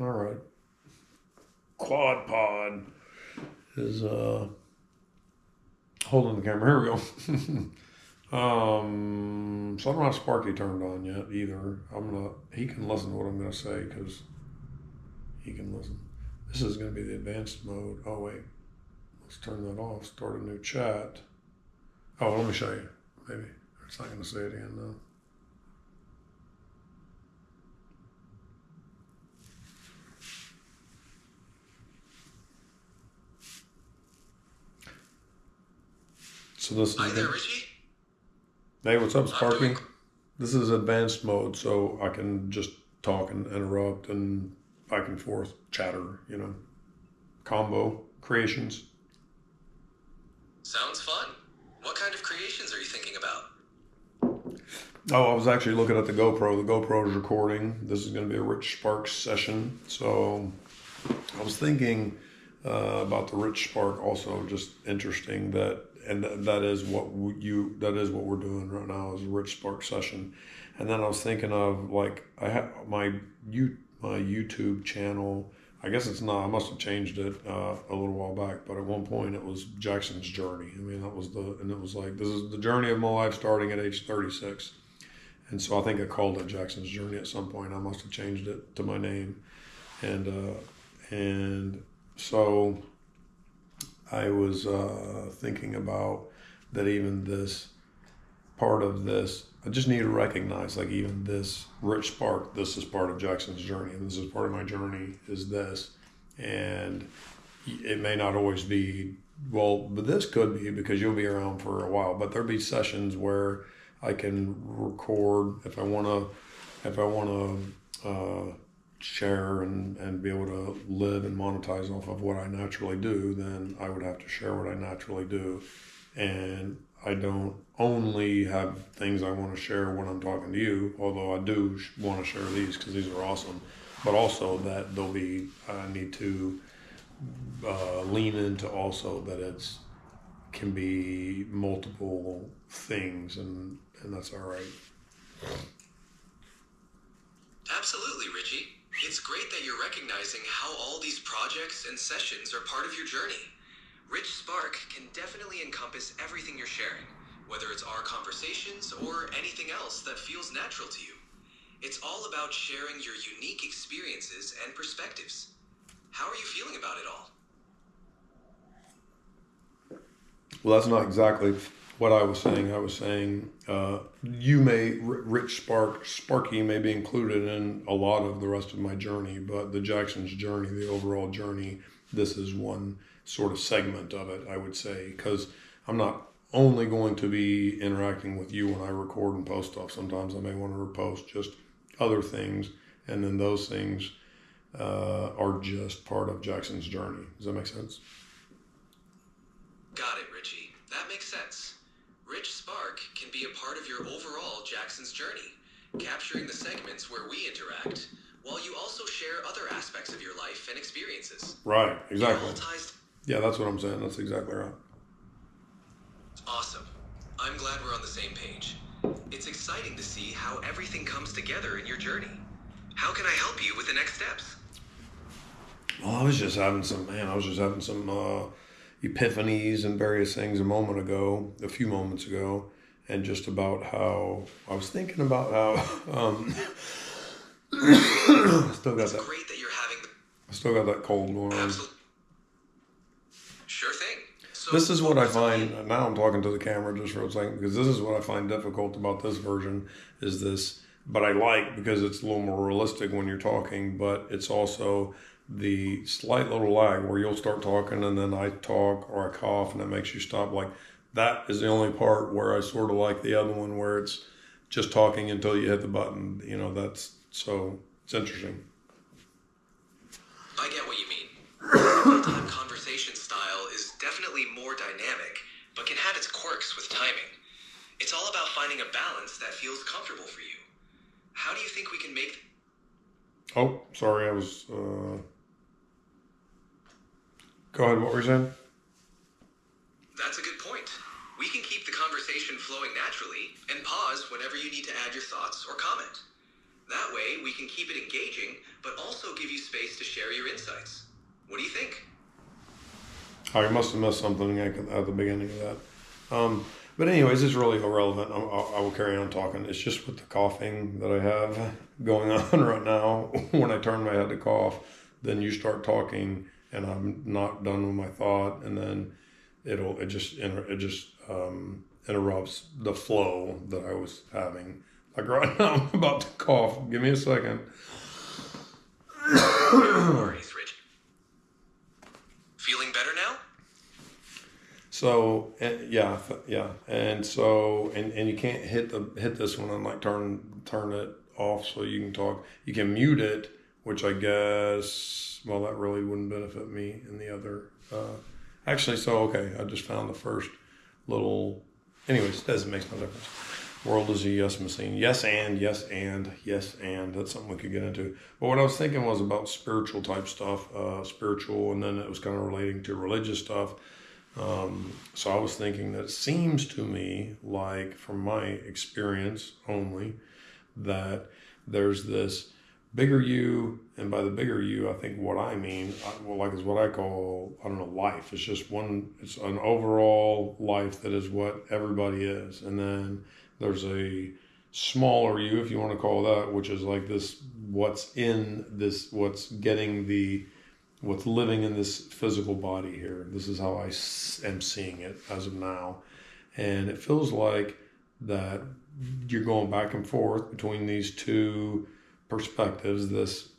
All right. Quad pod is holding the camera. Here we go. So I don't have Sparky turned on yet either. I'm gonna. He can listen to what I'm gonna say because he can listen. This is gonna be the advanced mode. Oh wait, let's turn that off. Start a new chat. Oh, let me show you. Maybe it's not gonna say it again though. So this is. Hi there, Richie. Hey, what's up, I'm doing. Sparky? This is advanced mode, so I can just talk and interrupt and back and forth chatter. Combo creations. Sounds fun. What kind of creations are you thinking about? Oh, I was actually looking at the GoPro. The GoPro is recording. This is going to be a RichSpark session. So I was thinking about the RichSpark. Also, just interesting that, and that is that is what we're doing right now is a RichSpark session. And then I was thinking of like I have my YouTube channel. I guess it's not. I must have changed it a little while back, but at one point it was Jackson's Journey. I mean, and it was like this is the journey of my life starting at age 36. And so I think I called it Jackson's Journey at some point. I must have changed it to my name, and so I was thinking about that. Even this part of this, I just need to recognize like even this Rich Spark. This is part of Jackson's journey, and this is part of my journey. Is this, and it may not always be well, but this could be because you'll be around for a while. But there'll be sessions where I can record if I want to share and be able to live and monetize off of what I naturally do. Then I would have to share what I naturally do, and I don't only have things I want to share when I'm talking to you, although I do want to share these because these are awesome. But also that there'll be I need to lean into also that it's can be multiple things, and that's all right. Absolutely, Richie. It's great that you're recognizing how all these projects and sessions are part of your journey. Rich Spark can definitely encompass everything you're sharing, whether it's our conversations or anything else that feels natural to you. It's all about sharing your unique experiences and perspectives. How are you feeling about it all? Well, that's not exactly what I was saying. I was saying you may Sparky may be included in a lot of the rest of my journey, but the Jackson's journey, the overall journey, this is one sort of segment of it. I would say because I'm not only going to be interacting with you when I record and post stuff. Sometimes I may want to repost just other things, and then those things are just part of Jackson's journey. Does that make sense? Got it, Richie. That makes sense. Rich Spark can be a part of your overall Jackson's journey, capturing the segments where we interact, while you also share other aspects of your life and experiences. Right. It Exactly. all ties. Yeah, that's what I'm saying. That's exactly right. Awesome. I'm glad we're on the same page. It's exciting to see how everything comes together in your journey. How can I help you with the next steps? Well, I was just having some epiphanies and various things a few moments ago, and just about how I was thinking about how still got It's that great that you're having the. I still got that cold going on. Absolutely. Sure thing. So, This is what I what's up? find now. I'm talking to the camera just for a second because this is what I find difficult about this version is this, but I like because it's a little more realistic when you're talking, but it's also the slight little lag where you'll start talking and then I talk or I cough and that makes you stop. Like that is the only part where I sort of like the other one where it's just talking until you hit the button. That's so it's interesting. I get what you mean. Real-time conversation style is definitely more dynamic, but can have its quirks with timing. It's all about finding a balance that feels comfortable for you. How do you think we can make... Oh, sorry, I was. Go ahead. What were you saying? That's a good point. We can keep the conversation flowing naturally and pause whenever you need to add your thoughts or comment. That way, we can keep it engaging, but also give you space to share your insights. What do you think? I must have missed something at the beginning of that. But anyways, it's really irrelevant. I will carry on talking. It's just with the coughing that I have going on right now. When I turn my head to cough, then you start talking, and I'm not done with my thought, and then it just interrupts the flow that I was having. Like right now, I'm about to cough. Give me a second. No worries, Rich. Feeling better now? So yeah, and so and you can't hit this one and like turn it off so you can talk. You can mute it, which I guess that really wouldn't benefit me in the other. Actually, so okay, I just found the first little. Anyways, doesn't make no difference. World is a yes machine. Yes and. That's something we could get into. But what I was thinking was about spiritual type stuff, spiritual, and then it was kind of relating to religious stuff. So I was thinking that it seems to me like, from my experience only, that there's this bigger you, and by the bigger you, I think what I mean, is what I call, I don't know, life. It's just it's an overall life that is what everybody is. And then there's a smaller you, if you want to call that, which is like this, what's living in this physical body here. This is how I am seeing it as of now. And it feels like that you're going back and forth between these two perspectives, this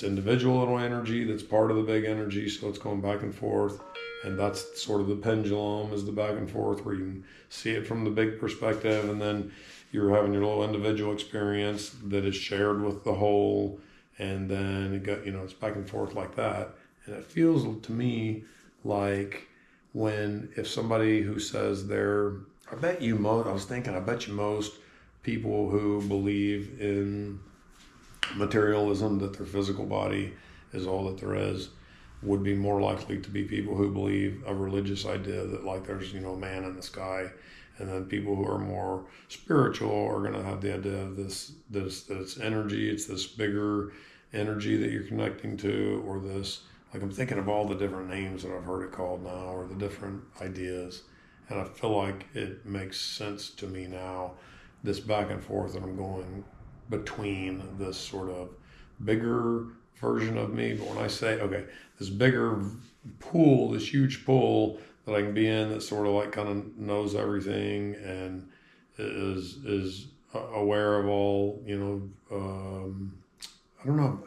individual little energy that's part of the big energy, so it's going back and forth, and that's sort of the pendulum, is the back and forth, where you can see it from the big perspective, and then you're having your little individual experience that is shared with the whole, and then it's back and forth like that. And it feels to me like if somebody who says I bet you most people who believe in materialism, that their physical body is all that there is, would be more likely to be people who believe a religious idea that like there's a man in the sky. And then people who are more spiritual are going to have the idea of that it's energy, it's this bigger energy that you're connecting to, or this, like, I'm thinking of all the different names that I've heard it called now, or the different ideas. And I feel like it makes sense to me now, this back and forth that I'm going between this sort of bigger version of me. But when I say, okay, this bigger pool, this huge pool that I can be in, that sort of like kind of knows everything and is aware of all, I don't know.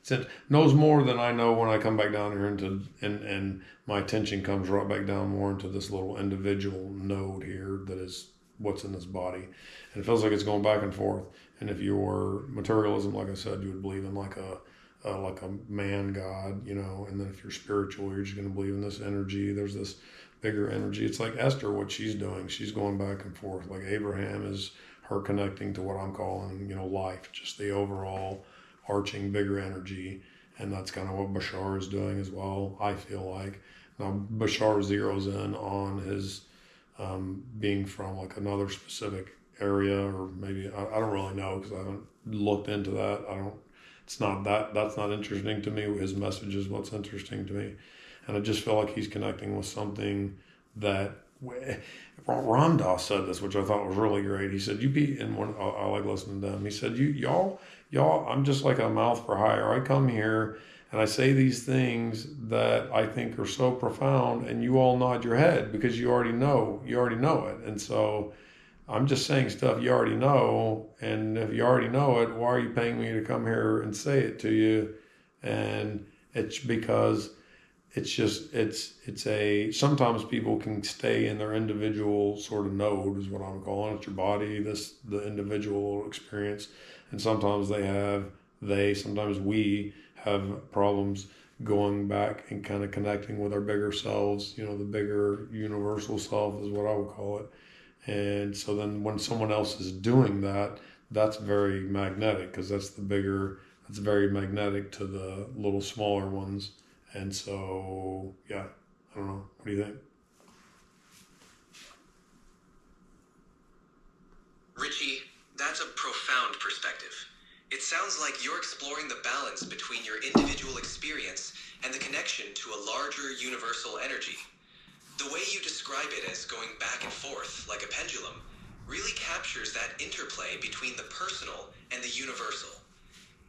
It knows more than I know when I come back down here and my attention comes right back down more into this little individual node here that is what's in this body. And it feels like it's going back and forth. And if you were materialism, like I said, you would believe in like a man God, and then if you're spiritual, you're just going to believe in this energy. There's this bigger energy. It's like Esther, what she's doing. She's going back and forth. Like Abraham is her connecting to what I'm calling, life, just the overall arching bigger energy. And that's kind of what Bashar is doing as well, I feel like. Now, Bashar zeroes in on his being from like another specific area, or maybe, I don't really know because I haven't looked into that. That's not interesting to me. His message is what's interesting to me. And I just feel like he's connecting with something that, Ram Dass said this, which I thought was really great. He said, I like listening to him. He said, y'all, I'm just like a mouth for hire. I come here and I say these things that I think are so profound, and you all nod your head because you already know it. And so I'm just saying stuff you already know, and if you already know it, why are you paying me to come here and say it to you? And it's because sometimes people can stay in their individual sort of node, is what I'm calling it, your body, the individual experience. And sometimes sometimes we have problems going back and kind of connecting with our bigger selves, the bigger universal self is what I would call it. And so then when someone else is doing that, that's very magnetic, because that's very magnetic to the little smaller ones. And so, yeah, I don't know. What do you think? Richie, That's a profound perspective. It sounds like you're exploring the balance between your individual experience and the connection to a larger universal energy. The way you describe it as going back and forth like a pendulum really captures that interplay between the personal and the universal.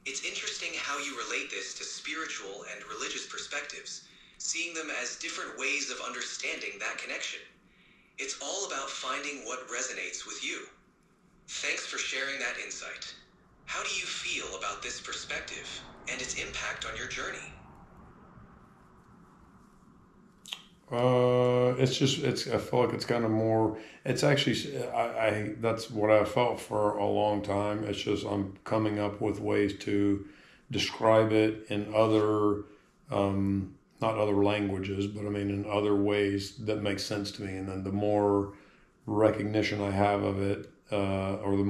It's interesting how you relate this to spiritual and religious perspectives, seeing them as different ways of understanding that connection. It's all about finding what resonates with you. Thanks for sharing that insight. How do you feel about this perspective and its impact on your journey? I feel like it's kind of more, it's actually, that's what I felt for a long time. It's just, I'm coming up with ways to describe it in other, not other languages, but I mean, in other ways that make sense to me. And then the more recognition I have of it, or the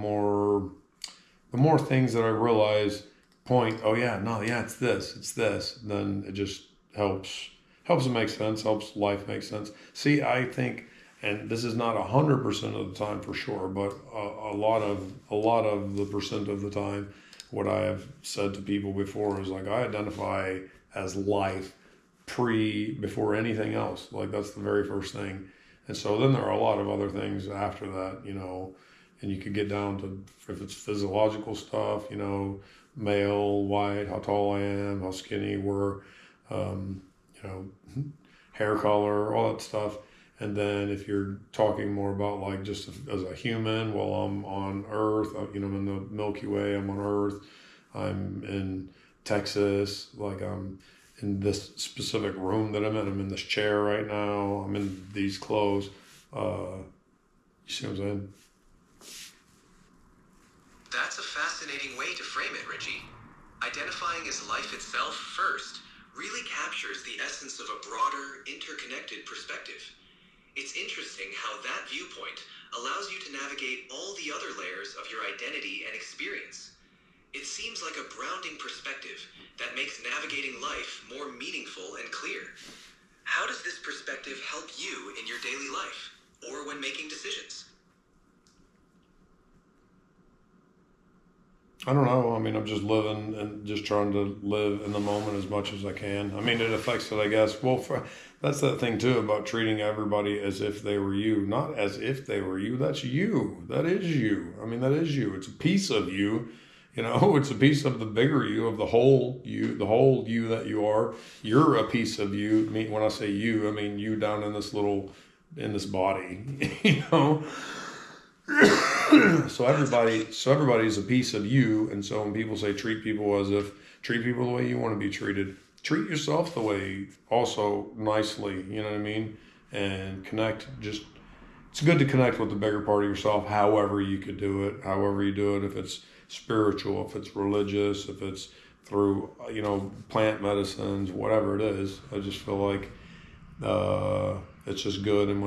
more things that I realize oh yeah, no, yeah, it's this, then it just helps it make sense, helps life make sense. See, I think, and this is not 100% of the time for sure, but a lot of the percent of the time, what I have said to people before is like, I identify as life before anything else. Like, that's the very first thing. And so then there are a lot of other things after that, and you could get down to, if it's physiological stuff, male, white, how tall I am, how skinny we're, hair color, all that stuff. And then if you're talking more about like just as a human, well, I'm on Earth, I'm in the Milky Way, I'm on Earth, I'm in Texas, like I'm in this specific room that I'm in this chair right now, I'm in these clothes. You see what I'm saying? That's a fascinating way to frame it, Richie. Identifying as life itself first really captures the essence of a broader, interconnected perspective. It's interesting how that viewpoint allows you to navigate all the other layers of your identity and experience. It seems like a grounding perspective that makes navigating life more meaningful and clear. How does this perspective help you in your daily life, or when making decisions? I don't know. I mean, I'm just living and just trying to live in the moment as much as I can. I mean, it affects it, I guess. Well, that's the thing too about treating everybody as if they were you, not as if they were you. That's you. That is you. I mean, that is you. It's a piece of you. It's a piece of the bigger you, of the whole you that you are. You're a piece of you. When I say you, I mean you down in this body, So everybody's a piece of you. And so when people say treat people the way you want to be treated, treat yourself the way also nicely, you know what I mean? And connect, it's good to connect with the bigger part of yourself, however you could do it, however you do it, if it's spiritual, if it's religious, if it's through, plant medicines, whatever it is. I just feel like it's just good. And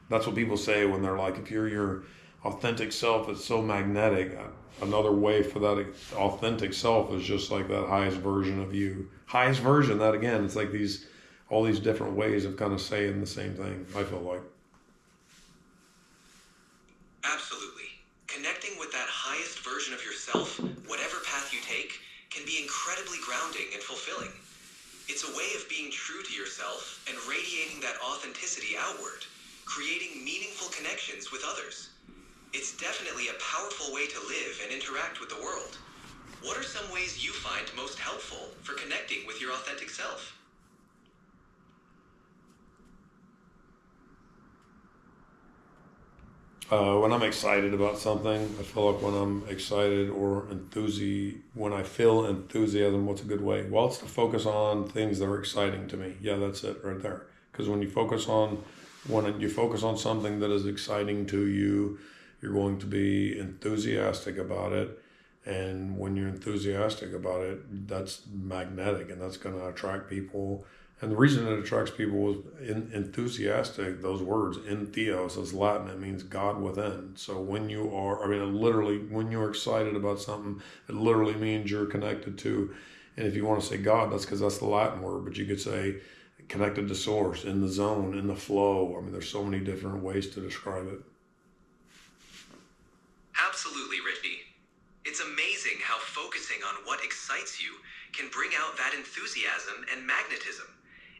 that's what people say when they're like, if you're your authentic self, it's so magnetic. Another way for that authentic self is just like that highest version of you. Highest version, that again, it's like all these different ways of kind of saying the same thing, I feel like. Absolutely. Connecting with that highest version of yourself, whatever path you take, can be incredibly grounding and fulfilling. It's a way of being true to yourself and radiating that authenticity outward, creating meaningful connections with others. It's definitely a powerful way to live and interact with the world. What are some ways you find most helpful for connecting with your authentic self? When I'm excited about something, I feel like when I'm excited or when I feel enthusiasm, what's a good way? Well, it's to focus on things that are exciting to me. Yeah, that's it right there. Because when you focus on something that is exciting to you, you're going to be enthusiastic about it. And when you're enthusiastic about it, that's magnetic and that's going to attract people. And the reason it attracts people is enthusiastic, those words, entheos, is Latin, it means God within. So when when you're excited about something, it literally means you're connected to, and if you want to say God, that's because that's the Latin word, but you could say connected to source, in the zone, in the flow. I mean, there's so many different ways to describe it. Absolutely, Rich. It's amazing how focusing on what excites you can bring out that enthusiasm and magnetism.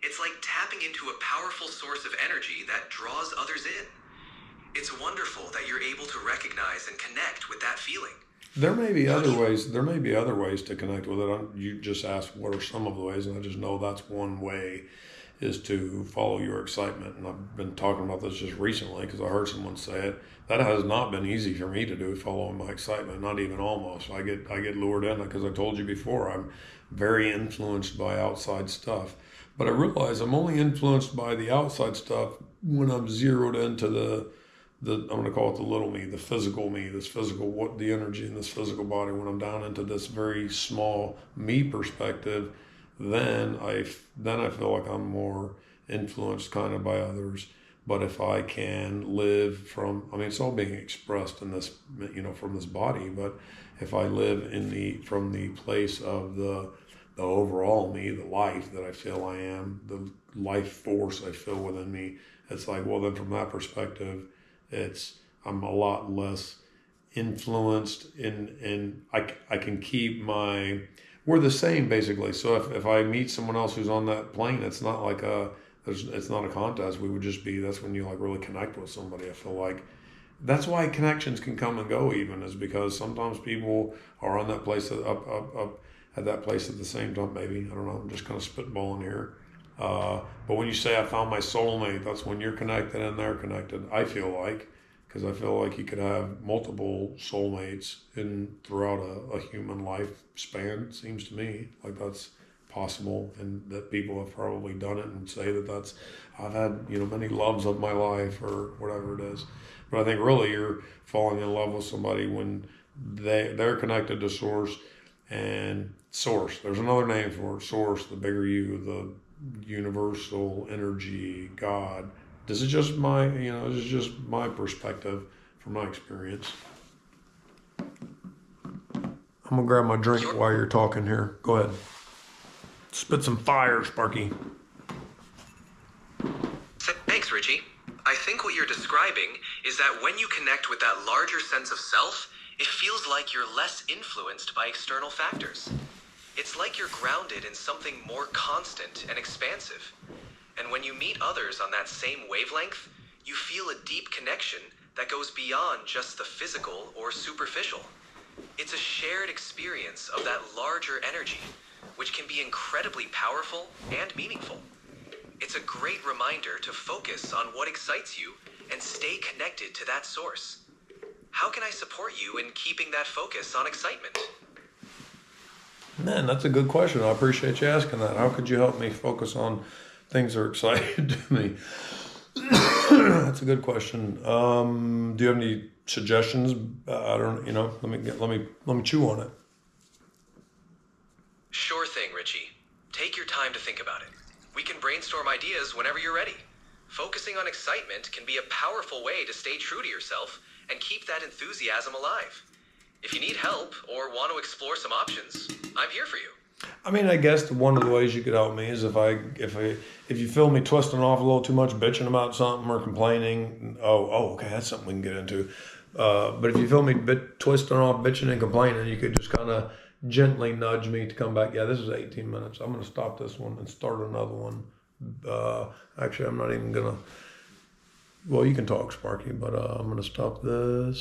It's like tapping into a powerful source of energy that draws others in. It's wonderful that you're able to recognize and connect with that feeling. There may be other ways. There may be other ways to connect with it. You just asked what are some of the ways, and I just know that's one way is to follow your excitement. And I've been talking about this just recently because I heard someone say it. That has not been easy for me to do, following my excitement. Not even almost. I get lured in because I told you before I'm very influenced by outside stuff. But I realize I'm only influenced by the outside stuff when I'm zeroed into the I'm going to call it the little me, the physical me, this physical, what the energy in this physical body. When I'm down into this very small me perspective, then I feel like I'm more influenced kind of by others. But if I can live from, I mean, it's all being expressed in this, from this body. But if I live from the place of the overall me, the life that I feel I am, the life force I feel within me, it's like, well, then from that perspective, I'm a lot less influenced and I can keep we're the same basically. So if I meet someone else who's on that plane, it's not like it's not a contest. We would just be, that's when you like really connect with somebody. I feel like that's why connections can come and go even, is because sometimes people are on that place up at that place at the same time. Maybe, I don't know, I'm just kind of spitballing here. But when you say I found my soulmate, that's when you're connected and they're connected. I feel like, because I feel like you could have multiple soulmates throughout a human lifespan. Seems to me like that's possible, and that people have probably done it and say that I've had many loves of my life or whatever it is. But I think really you're falling in love with somebody when they're connected to source. And source, there's another name for it. Source, the bigger you, the universal energy, God. This is just my perspective from my experience. I'm gonna grab my drink while you're talking here. Go ahead. Spit some fire, Sparky. Thanks, Richie. I think what you're describing is that when you connect with that larger sense of self, it feels like you're less influenced by external factors. It's like you're grounded in something more constant and expansive. And when you meet others on that same wavelength, you feel a deep connection that goes beyond just the physical or superficial. It's a shared experience of that larger energy, which can be incredibly powerful and meaningful. It's a great reminder to focus on what excites you and stay connected to that source. How can I support you in keeping that focus on excitement? Man, that's a good question. I appreciate you asking that. How could you help me focus on things that are exciting to me? That's a good question. Do you have any suggestions? I don't. Let me chew on it. Sure thing, Richie. Take your time to think about it. We can brainstorm ideas whenever you're ready. Focusing on excitement can be a powerful way to stay true to yourself and keep that enthusiasm alive. If you need help or want to explore some options, I'm here for you. I mean, I guess one of the ways you could help me is if you feel me twisting off a little too much, bitching about something or complaining. Okay, that's something we can get into. But if you feel me twisting off, bitching and complaining, you could just kind of gently nudge me to come back. Yeah, this is 18 minutes. I'm going to stop this one and start another one. Actually, I'm not even going to. Well, you can talk, Sparky, but I'm going to stop this.